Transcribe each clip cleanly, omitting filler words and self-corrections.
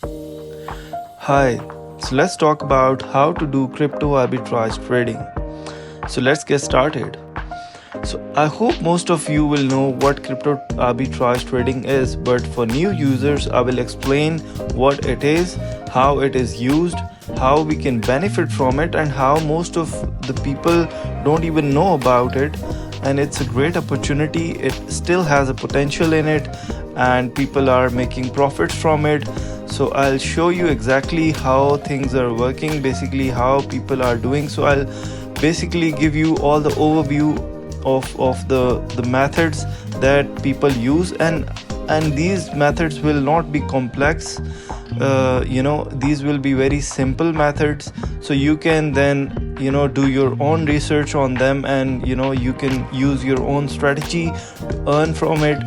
Hi, so let's talk about how to do crypto arbitrage trading. So let's get started. So I hope most of you will know what crypto arbitrage trading is, but for new users, I will explain what it is, how it is used, how we can benefit from it, and how most of the people don't even know about it. And it's a great opportunity. It still has a potential in it, and people are making profits from it. So I'll show you exactly how things are working, basically how people are doing. So I'll basically give you all the overview of the methods that people use, and these methods will not be complex. These will be very simple methods, so you can then do your own research on them, and you can use your own strategy to earn from it.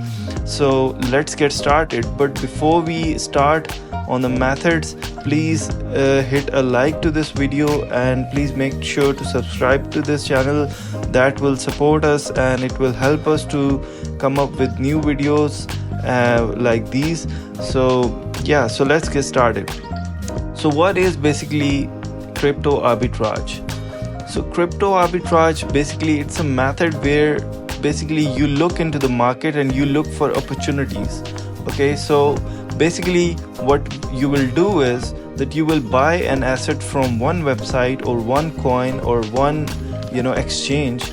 So let's get started. But before we start on the methods, please hit a like to this video, and please make sure to subscribe to this channel. That will support us and it will help us to come up with new videos like these. So let's get started. So what is basically crypto arbitrage? So crypto arbitrage, basically it's a method where basically you look into the market and you look for opportunities. Okay, so basically what you will do is that you will buy an asset from one website or one coin or one exchange.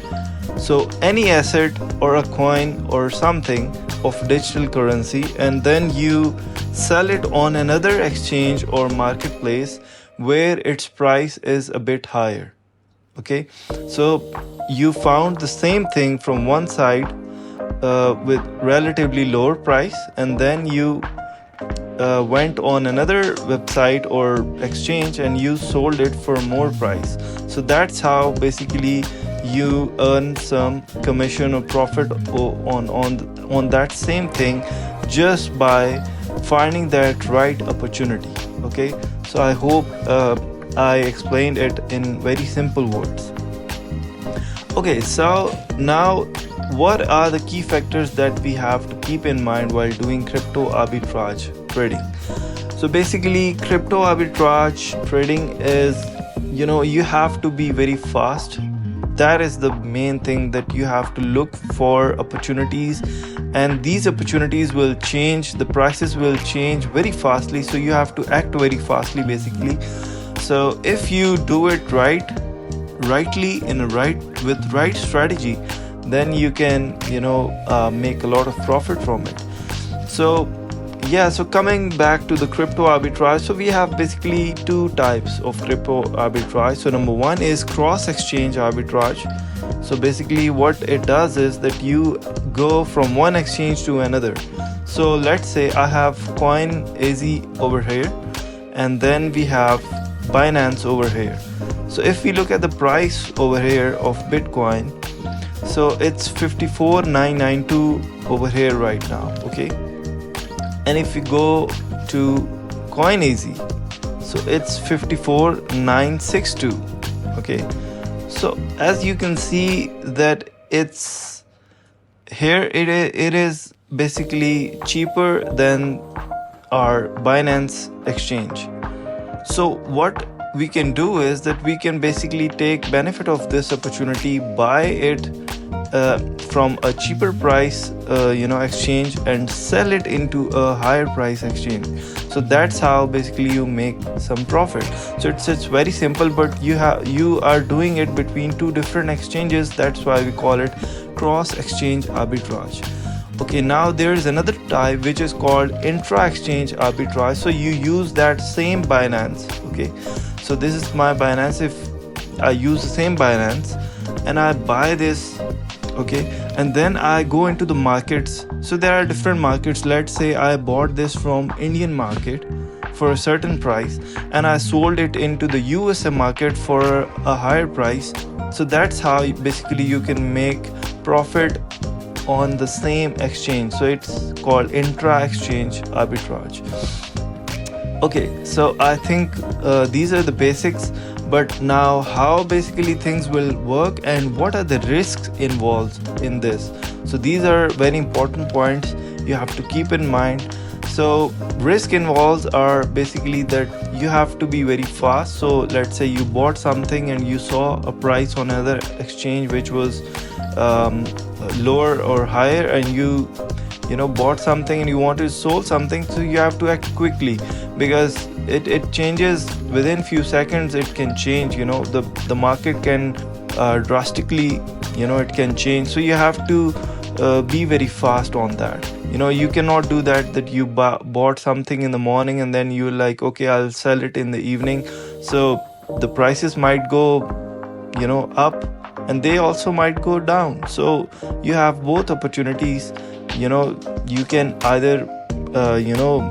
So any asset or a coin or something of digital currency, and then you sell it on another exchange or marketplace where its price is a bit higher. Okay, so you found the same thing from one side with relatively lower price, and then you went on another website or exchange and you sold it for more price. So that's how basically you earn some commission or profit on that same thing, just by finding that right opportunity. Okay, so I hope I explained it in very simple words. Okay, so now what are the key factors that we have to keep in mind while doing crypto arbitrage trading? So basically crypto arbitrage trading is, you have to be very fast. That is the main thing, that you have to look for opportunities, and these opportunities will change, the prices will change very fastly, so you have to act very fastly basically. So if you do it rightly with right strategy, then you can make a lot of profit from it. So coming back to the crypto arbitrage, so we have basically two types of crypto arbitrage. So number one is cross exchange arbitrage. So basically what it does is that you go from one exchange to another. So let's say I have CoinAZ over here, and then we have Binance over here. So if we look at the price over here of Bitcoin, so it's 54,992 over here right now. Okay, and if we go to CoinAZ, so it's 54,962. Okay, so as you can see that it's here, it is basically cheaper than our Binance exchange. So what we can do is that we can basically take benefit of this opportunity, buy it from a cheaper price exchange, and sell it into a higher price exchange. So that's how basically you make some profit. So it's very simple, but you are doing it between two different exchanges. That's why we call it cross exchange arbitrage. Okay, now there is another type which is called intra-exchange arbitrage. So you use that same Binance. Okay, so this is my Binance. If I use the same Binance and I buy this, okay, and then I go into the markets. So there are different markets. Let's say I bought this from Indian market for a certain price, and I sold it into the USA market for a higher price. So that's how basically you can make profit on the same exchange. So it's called intra-exchange arbitrage. Okay, so I think these are the basics, but now how basically things will work and what are the risks involved in this. So these are very important points you have to keep in mind. So risk involves are basically that you have to be very fast. So let's say you bought something and you saw a price on another exchange which was lower or higher, and you bought something and you want to sell something, so you have to act quickly because it changes within few seconds. It can change, the market can drastically, it can change. So you have to be very fast on that. You cannot do that you bought something in the morning and then you're like, okay, I'll sell it in the evening. So the prices might go up, and they also might go down. So you have both opportunities. You can either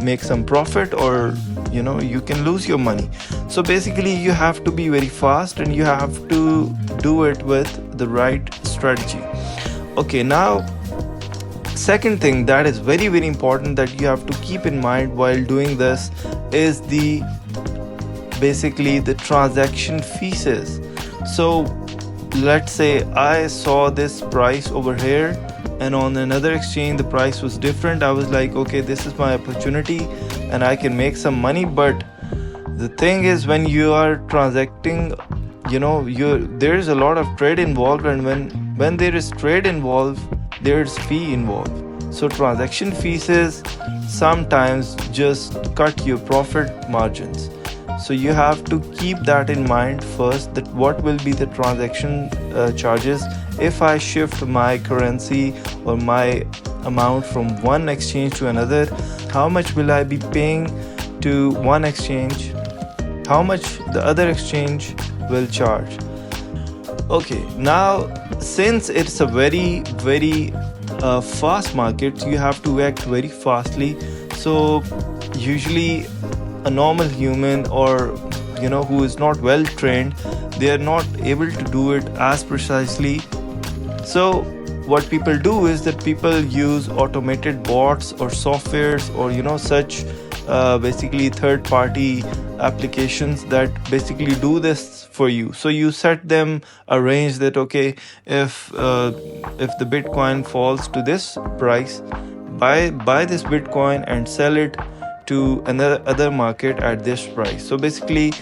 make some profit, or you can lose your money. So basically you have to be very fast, and you have to do it with the right strategy. Okay, now second thing that is very, very important that you have to keep in mind while doing this is basically the transaction fees. So let's say I saw this price over here, and on another exchange the price was different. I was like, okay, this is my opportunity and I can make some money. But the thing is, when you are transacting, there is a lot of trade involved, and when there is trade involved, there's fee involved. So transaction fees is sometimes just cut your profit margins. So you have to keep that in mind first, that what will be the transaction charges if I shift my currency or my amount from one exchange to another. How much will I be paying to one exchange? How much the other exchange will charge? Okay, now since it's a very, very fast market, you have to act very fastly. So usually a normal human, or who is not well trained, they are not able to do it as precisely. So what people do is that people use automated bots or softwares, or such basically third party applications that basically do this for you. So you set them a range that, okay, if the Bitcoin falls to this price, buy this Bitcoin and sell it to another other market at this price. So basically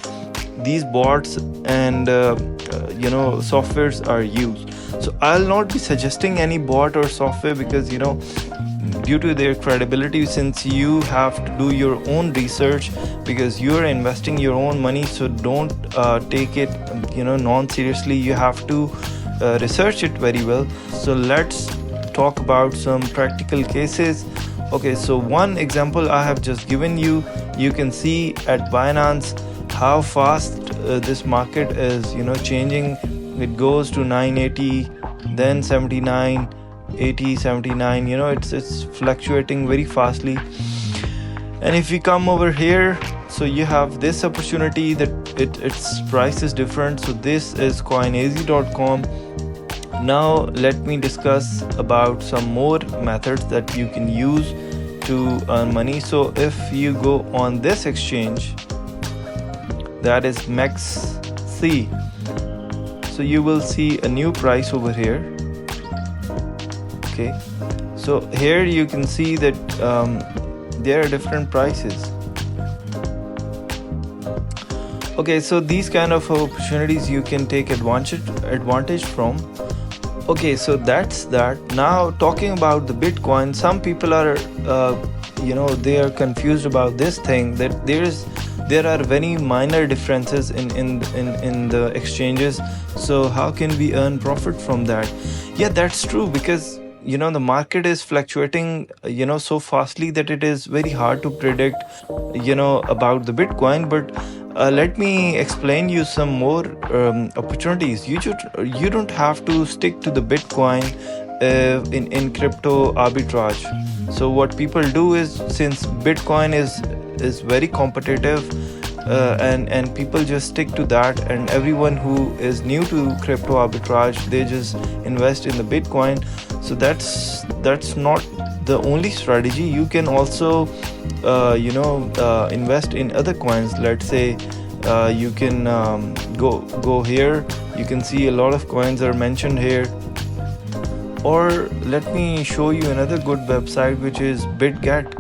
these bots and softwares are used. So I'll not be suggesting any bot or software because due to their credibility, since you have to do your own research because you're investing your own money. So don't take it non-seriously. You have to research it very well. So let's talk about some practical cases. Okay, so one example I have just given you. You can see at Binance how fast this market is changing. It goes to 980, then 79, 80, 79. It's fluctuating very fastly. And if we come over here, so you have this opportunity that its price is different. So this is coinazy.com. Now let me discuss about some more methods that you can use to earn money. So if you go on this exchange, that is MEXC, so you will see a new price over here. Okay, so here you can see that there are different prices. Okay, so these kind of opportunities you can take advantage from. Okay, so that's that. Now talking about the Bitcoin, some people are they are confused about this thing, that there are very minor differences in the exchanges. So how can we earn profit from that? Yeah, that's true, because the market is fluctuating so fastly that it is very hard to predict about the Bitcoin. But let me explain you some more opportunities. You don't have to stick to the Bitcoin in crypto arbitrage. So what people do is, since Bitcoin is very competitive, and people just stick to that, and everyone who is new to crypto arbitrage, they just invest in the Bitcoin. So that's not the only strategy. You can also invest in other coins. Let's say you can go here. You can see a lot of coins are mentioned here. or let me show you another good website, which is BitGet.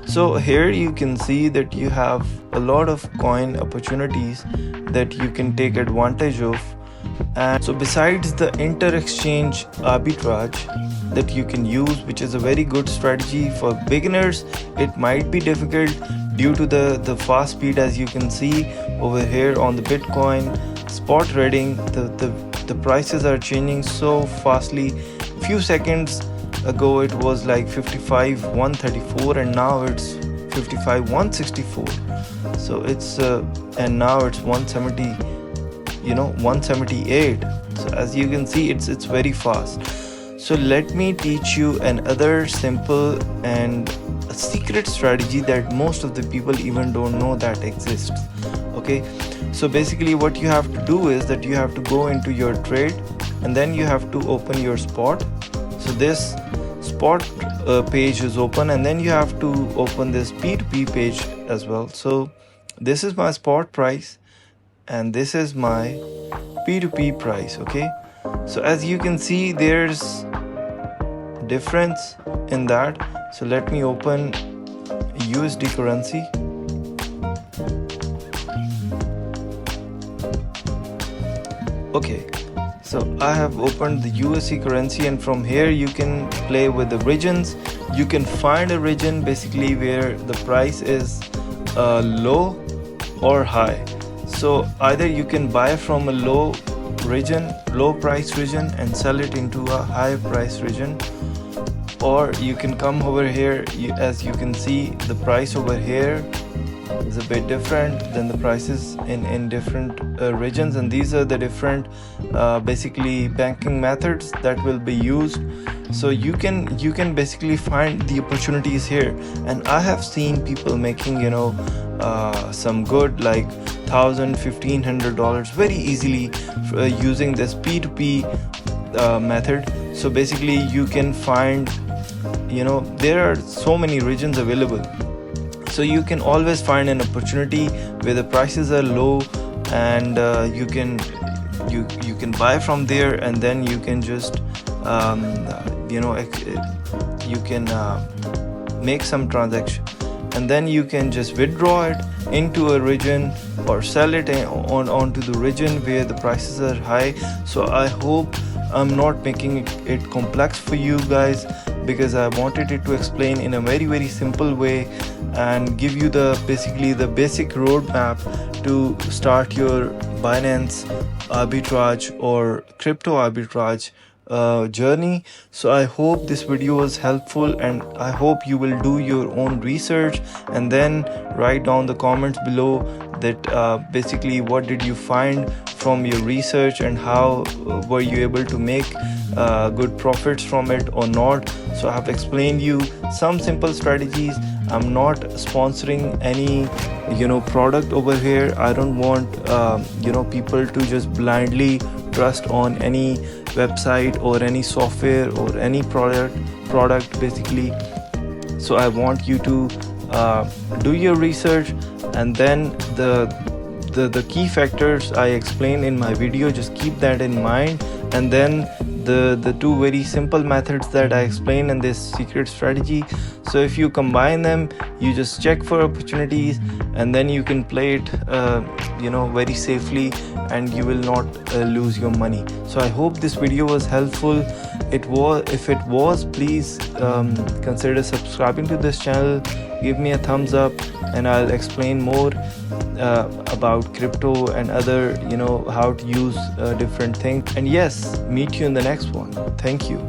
So here you can see that you have a lot of coin opportunities that you can take advantage of. And so besides the inter-exchange arbitrage that you can use, which is a very good strategy for beginners, it might be difficult due to the fast speed. As you can see over here on the Bitcoin spot trading, the prices are changing so fastly. Few seconds ago it was like 55,134 and now it's 55,164. So it's and now it's 170, 178. So as you can see, it's very fast. So let me teach you another simple and a secret strategy that most of the people even don't know that exists. Okay, so basically what you have to do is that you have to go into your trade and then you have to open your spot. So this spot page is open, and then you have to open this P2P page as well. So this is my spot price and this is my P2P price. Okay, so as you can see, there's difference in that. So let me open USD currency. Okay, so I have opened the USD currency, and from here you can play with the regions. You can find a region basically where the price is low or high. So either you can buy from a low price region and sell it into a high price region, or you can come over here. As you can see, the price over here is a bit different than the prices in different regions, and these are the different basically banking methods that will be used. So you can basically find the opportunities here, and I have seen people making some good like $1,000-$1,500 very easily using this P2P method. So basically you can find, there are so many regions available. So you can always find an opportunity where the prices are low, and you can buy from there, and then you can just you can make some transaction, and then you can just withdraw it into a region or sell it onto the region where the prices are high. So I hope I'm not making it complex for you guys, because I wanted it to explain in a very simple way and give you the basic roadmap to start your Binance arbitrage or crypto arbitrage journey. So I hope this video was helpful, and I hope you will do your own research and then write down the comments below that basically what did you find from your research, and how were you able to make good profits from it or not. So I have explained you some simple strategies. I'm not sponsoring any product over here. I don't want people to just blindly trust on any website or any software or any product basically. So I want you to do your research, and then the key factors I explained in my video, just keep that in mind, and then the two very simple methods that I explained in this secret strategy. So if you combine them, you just check for opportunities, and then you can play it very safely, and you will not lose your money. So I hope this video was helpful. If it was, please consider subscribing to this channel, give me a thumbs up, and I'll explain more about crypto and other how to use different things. And yes, meet you in the next one. Thank you.